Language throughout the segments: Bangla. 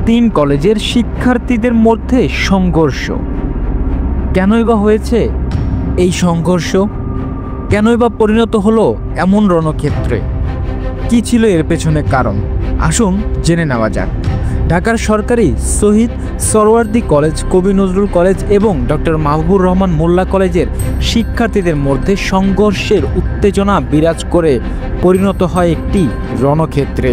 তিন কলেজের শিক্ষার্থীদের মধ্যে সংঘর্ষ। কেনই বা হয়েছে এই সংঘর্ষ? কেনই বা পরিণত হলো এমন রণক্ষেত্রে? কি ছিল এর পেছনে কারণ? আসুন জেনে নেওয়া যাক। ঢাকার সরকারি শহীদ সরওয়ার্দী কলেজ, কবি নজরুল কলেজ এবং ডক্টর মাহবুবুর রহমান মোল্লা কলেজের শিক্ষার্থীদের মধ্যে সংঘর্ষের উত্তেজনা বিরাজ করে পরিণত হয় একটি রণক্ষেত্রে।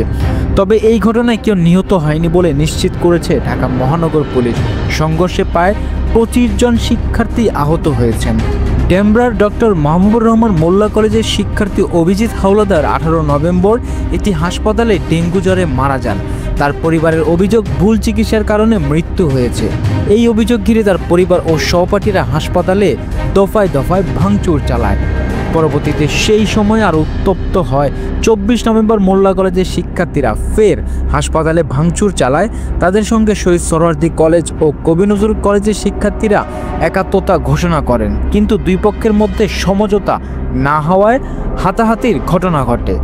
তবে এই ঘটনায় কেউ নিহত হয়নি বলে নিশ্চিত করেছে ঢাকা মহানগর পুলিশ। সংঘর্ষে প্রায় 25 জন শিক্ষার্থী আহত হয়েছেন। ডেমরার ডক্টর মাহবুবুর রহমান মোল্লা কলেজের শিক্ষার্থী অভিজিৎ হাওলাদার 18 নভেম্বর একটি হাসপাতালে ডেঙ্গু জ্বরে মারা যান। তার পরিবারের অভিযোগ, ভুল চিকিৎসার কারণে মৃত্যু হয়েছে। এই অভিযোগ ঘিরে তার পরিবার ও সহপাঠীরা হাসপাতালে দফায় দফায় ভাঙচুর চালায়। পরবর্তীতে সেই সময় আর উত্তপ্ত হয়। 24 নভেম্বর মোল্লা কলেজের শিক্ষার্থীরা ফের হাসপাতালে ভাঙচুর চালায়। তাদের সঙ্গে শহীদ সরওয়ার্দী কলেজ ও কবি নজরুল কলেজের শিক্ষার্থীরা একাত্মতা ঘোষণা করেন, কিন্তু দুই পক্ষের মধ্যে সমঝোতা না হওয়ায় হাতাহাতির ঘটনা ঘটে।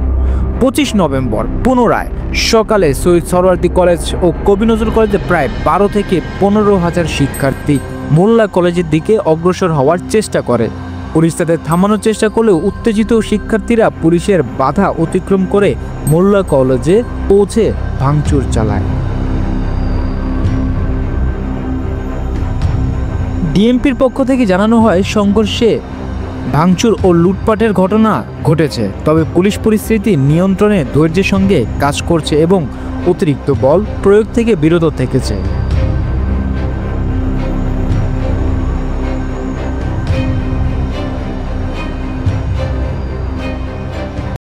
25 নভেম্বর পুনরায় সকালে শহীদ সরওয়ার্দী কলেজ ও কবি নজরুল কলেজে প্রায় 12 থেকে 15,000 শিক্ষার্থী মোল্লা কলেজের দিকে অগ্রসর হওয়ার চেষ্টা করে। পুলিশ তাদের থামানোর চেষ্টা করলেও উত্তেজিত শিক্ষার্থীরা পুলিশের বাধা অতিক্রম করে মোল্লা কলেজে পৌঁছে ভাঙচুর চালায়। ডিএমপির পক্ষ থেকে জানানো হয়, সংঘর্ষে ভাঙচুর ও লুটপাটের ঘটনা ঘটেছে, তবে পুলিশ পরিস্থিতি নিয়ন্ত্রণে ধৈর্যের সঙ্গে কাজ করছে এবং অতিরিক্ত বল প্রয়োগ থেকে বিরত থেকেছে।